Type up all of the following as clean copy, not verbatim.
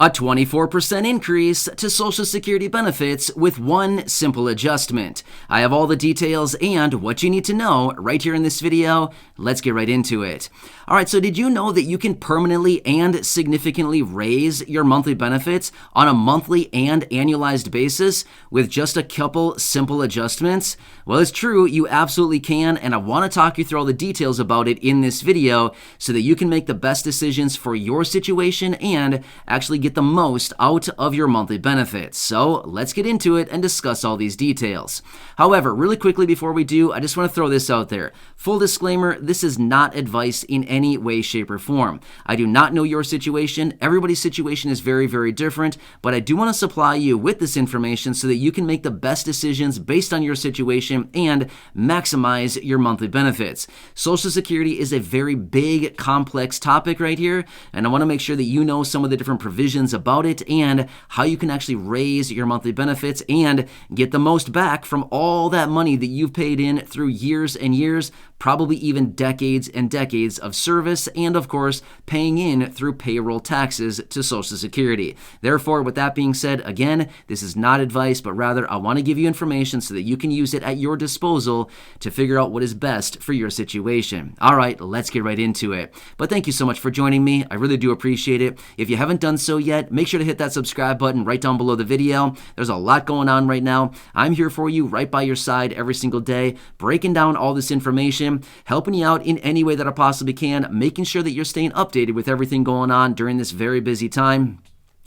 A 24% increase to Social Security benefits with one simple adjustment. I have all the details and what you need to know right here in this video. Let's get right into it. All right, so did you know that you can permanently and significantly raise your monthly benefits on a monthly and annualized basis with just a couple simple adjustments? Well, it's true, you absolutely can, and I want to talk you through all the details about it in this video so that you can make the best decisions for your situation and actually get the most out of your monthly benefits. So let's get into it and discuss all these details. However, really quickly before we do, I just want to throw this out there. Full disclaimer, this is not advice in any way, shape, or form. I do not know your situation. Everybody's situation is very, very different, but I do want to supply you with this information so that you can make the best decisions based on your situation and maximize your monthly benefits. Social Security is a very big, complex topic right here, and I want to make sure that you know some of the different provisions about it and how you can actually raise your monthly benefits and get the most back from all that money that you've paid in through years and years, probably even decades and decades of service, and of course, paying in through payroll taxes to Social Security. Therefore, with that being said, again, this is not advice, but rather I want to give you information so that you can use it at your disposal to figure out what is best for your situation. All right, let's get right into it. But thank you so much for joining me. I really do appreciate it. If you haven't done so yet, make sure to hit that subscribe button right down below the video. There's a lot going on right now. I'm here for you right by your side every single day, breaking down all this information, helping you out in any way that I possibly can, making sure that you're staying updated with everything going on during this very busy time.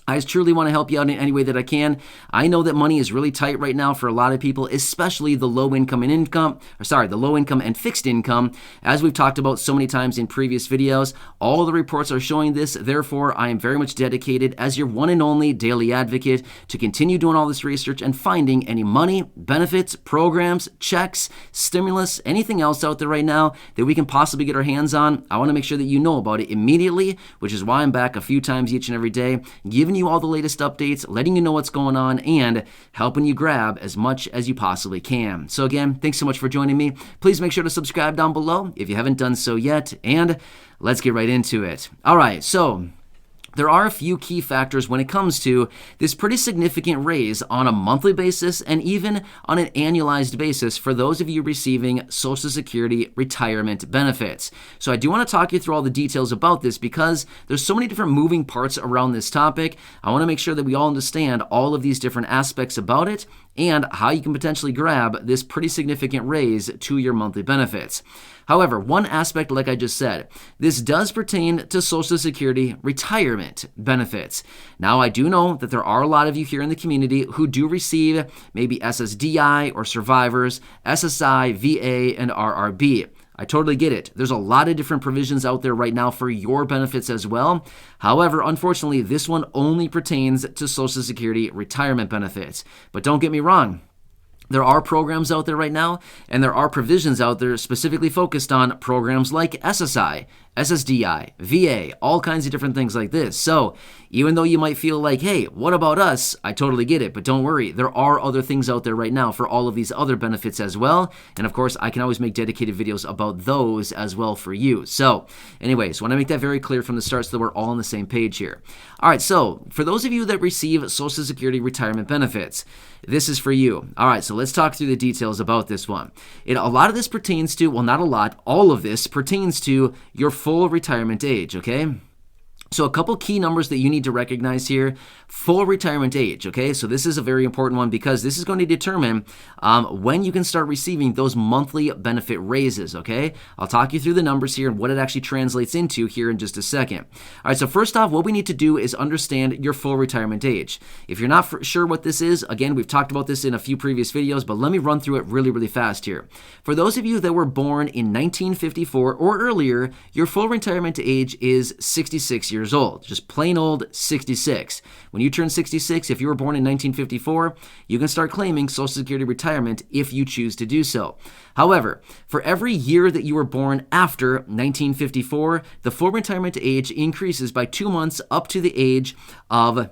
I just truly want to help you out in any way that I can. I know that money is really tight right now for a lot of people, especially the low income and fixed income. As we've talked about so many times in previous videos, all the reports are showing this. Therefore, I am very much dedicated as your one and only daily advocate to continue doing all this research and finding any money, benefits, programs, checks, stimulus, anything else out there right now that we can possibly get our hands on. I want to make sure that you know about it immediately, which is why I'm back a few times each and every day, giving you all the latest updates, letting you know what's going on, and helping you grab as much as you possibly can. So again, thanks so much for joining me. Please make sure to subscribe down below if you haven't done so yet, and let's get right into it. All right, so there are a few key factors when it comes to this pretty significant raise on a monthly basis and even on an annualized basis for those of you receiving Social Security retirement benefits. So I do want to talk you through all the details about this because there's so many different moving parts around this topic. I want to make sure that we all understand all of these different aspects about it and how you can potentially grab this pretty significant raise to your monthly benefits. However, one aspect, like I just said, this does pertain to Social Security retirement benefits. Now, I do know that there are a lot of you here in the community who do receive maybe SSDI or survivors, SSI, VA, and RRB. I totally get it. There's a lot of different provisions out there right now for your benefits as well. However, unfortunately, this one only pertains to Social Security retirement benefits. But don't get me wrong. There are programs out there right now, and there are provisions out there specifically focused on programs like SSI, SSDI, VA, all kinds of different things like this. So even though you might feel like, hey, what about us? I totally get it, but don't worry. There are other things out there right now for all of these other benefits as well. And of course, I can always make dedicated videos about those as well for you. So anyways, want to make that very clear from the start so that we're all on the same page here. All right, so for those of you that receive Social Security retirement benefits, this is for you. All right, so let's talk through the details about this one. A lot of this pertains to, well, not a lot, all of this pertains to your full retirement age, okay? So a couple key numbers that you need to recognize here. Full retirement age, okay? So this is a very important one because this is going to determine when you can start receiving those monthly benefit raises, okay? I'll talk you through the numbers here and what it actually translates into here in just a second. All right, so first off, what we need to do is understand your full retirement age. If you're not sure what this is, again, we've talked about this in a few previous videos, but let me run through it really, really fast here. For those of you that were born in 1954 or earlier, your full retirement age is 66 years old, just plain old 66. When you turn 66, if you were born in 1954, you can start claiming Social Security retirement if you choose to do so. However, for every year that you were born after 1954, the full retirement age increases by 2 months up to the age of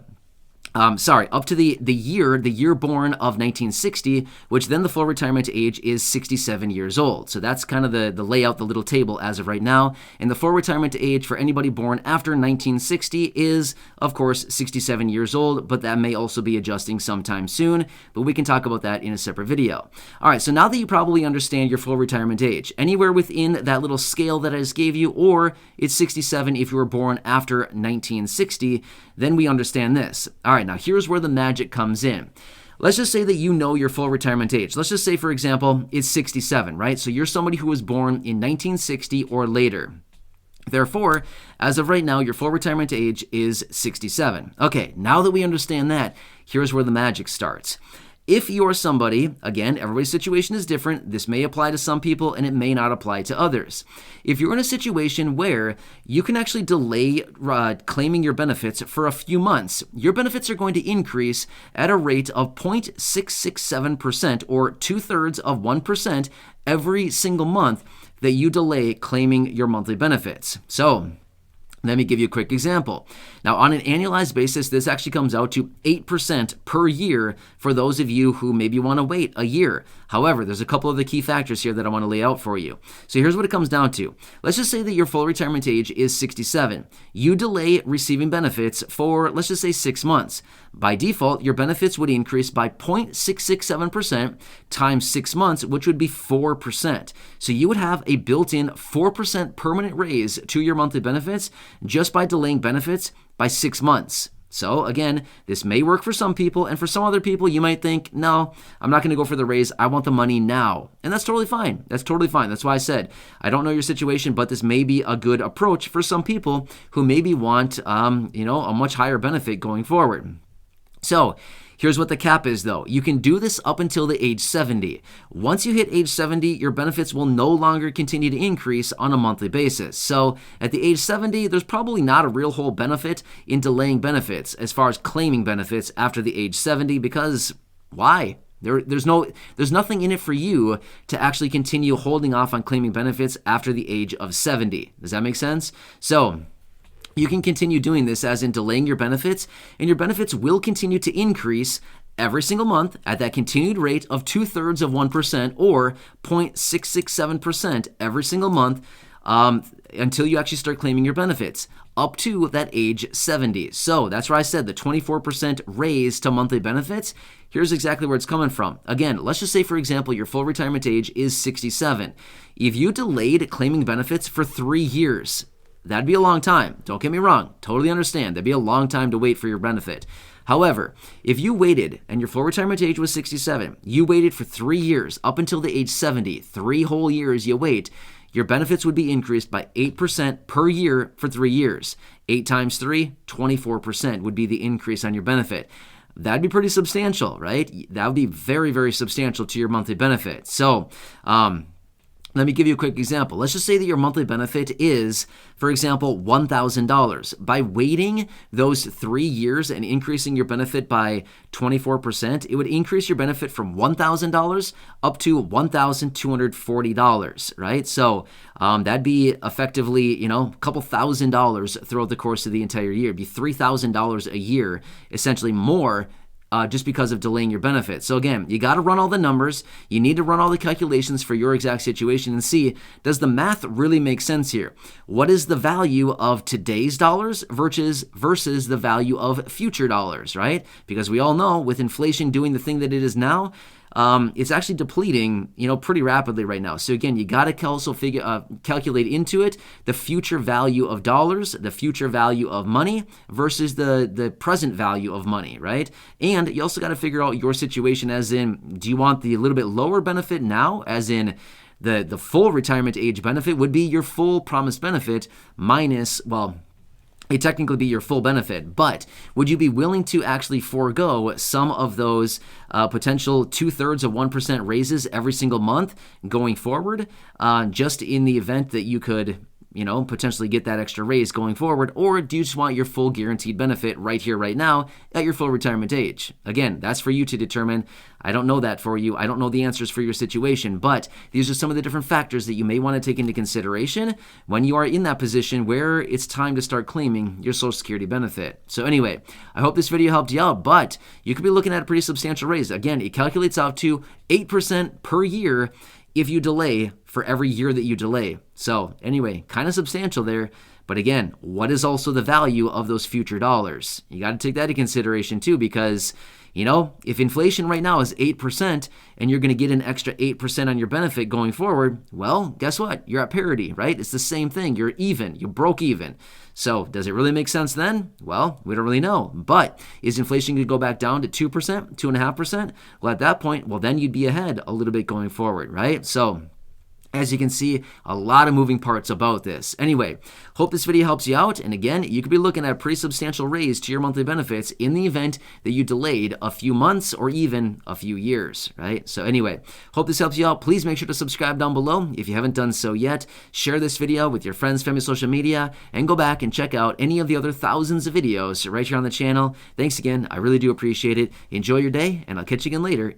Up to the year born of 1960, which then the full retirement age is 67 years old. So that's kind of the layout, the little table as of right now. And the full retirement age for anybody born after 1960 is, of course, 67 years old, but that may also be adjusting sometime soon, but we can talk about that in a separate video. All right, so now that you probably understand your full retirement age, anywhere within that little scale that I just gave you, or it's 67 if you were born after 1960, then we understand this. All right, now here's where the magic comes in. Let's just say that you know your full retirement age. Let's just say, for example, it's 67, right? So you're somebody who was born in 1960 or later. Therefore, as of right now, your full retirement age is 67. Okay, now that we understand that, here's where the magic starts. If you're somebody, again, everybody's situation is different. This may apply to some people and it may not apply to others. If you're in a situation where you can actually delay claiming your benefits for a few months, your benefits are going to increase at a rate of 0.667% or 2/3 of 1% every single month that you delay claiming your monthly benefits. So, let me give you a quick example. Now, on an annualized basis, this actually comes out to 8% per year for those of you who maybe want to wait a year. However, there's a couple of the key factors here that I want to lay out for you. So here's what it comes down to. Let's just say that your full retirement age is 67. You delay receiving benefits for, let's just say, 6 months. By default, your benefits would increase by 0.667% times 6 months, which would be 4%. So you would have a built-in 4% permanent raise to your monthly benefits just by delaying benefits by 6 months. So again, this may work for some people, and for some other people, you might think, no, I'm not going to go for the raise. I want the money now. And that's totally fine. That's totally fine. That's why I said, I don't know your situation, but this may be a good approach for some people who maybe want, a much higher benefit going forward. So here's what the cap is, though. You can do this up until the age 70. Once you hit age 70, your benefits will no longer continue to increase on a monthly basis. So at the age 70, there's probably not a real whole benefit in delaying benefits as far as claiming benefits after the age 70, because why? There's nothing in it for you to actually continue holding off on claiming benefits after the age of 70. Does that make sense? So you can continue doing this as in delaying your benefits, and your benefits will continue to increase every single month at that continued rate of 2/3 of 1% or 0.667% every single month until you actually start claiming your benefits up to that age 70. So that's where I said the 24% raise to monthly benefits. Here's exactly where it's coming from. Again, let's just say, for example, your full retirement age is 67. If you delayed claiming benefits for 3 years, that'd be a long time. Don't get me wrong. Totally understand. That'd be a long time to wait for your benefit. However, if you waited and your full retirement age was 67, you waited for 3 years up until the age 70, 3 whole years you wait, your benefits would be increased by 8% per year for 3 years. 8 times 3, 24% would be the increase on your benefit. That'd be pretty substantial, right? That would be very, very substantial to your monthly benefit. So, let me give you a quick example. Let's just say that your monthly benefit is, for example, $1,000. By waiting those 3 years and increasing your benefit by 24%, it would increase your benefit from $1,000 up to $1,240, right? So that'd be effectively, a couple $1,000s throughout the course of the entire year. It'd be $3,000 a year, essentially more, just because of delaying your benefits. So again, you got to run all the numbers. You need to run all the calculations for your exact situation and see, does the math really make sense here? What is the value of today's dollars versus the value of future dollars, right? Because we all know with inflation doing the thing that it is now, it's actually depleting, pretty rapidly right now. So again, you got to also calculate into it the future value of dollars, the future value of money versus the present value of money, right? And you also got to figure out your situation as in, do you want the little bit lower benefit now, as in the full retirement age benefit would be your full promised benefit minus, it'd technically be your full benefit, but would you be willing to actually forego some of those potential 2/3 of 1% raises every single month going forward, just in the event that you could potentially get that extra raise going forward, or do you just want your full guaranteed benefit right here, right now, at your full retirement age? Again, that's for you to determine. I don't know that for you. I don't know the answers for your situation, but these are some of the different factors that you may want to take into consideration when you are in that position where it's time to start claiming your Social Security benefit. So anyway, I hope this video helped you out, but you could be looking at a pretty substantial raise. Again, it calculates out to 8% per year if you delay for every year that you delay. So anyway, kind of substantial there. But again, what is also the value of those future dollars? You got to take that into consideration too, because if inflation right now is 8% and you're going to get an extra 8% on your benefit going forward, well, guess what? You're at parity, right? It's the same thing. You're even. You broke even. So does it really make sense then? Well, we don't really know. But is inflation going to go back down to 2%, 2.5%? Well, at that point, then you'd be ahead a little bit going forward, right? So as you can see, a lot of moving parts about this. Anyway, hope this video helps you out. And again, you could be looking at a pretty substantial raise to your monthly benefits in the event that you delayed a few months or even a few years, right? So anyway, hope this helps you out. Please make sure to subscribe down below if you haven't done so yet. Share this video with your friends, family, social media, and go back and check out any of the other thousands of videos right here on the channel. Thanks again. I really do appreciate it. Enjoy your day, and I'll catch you again later.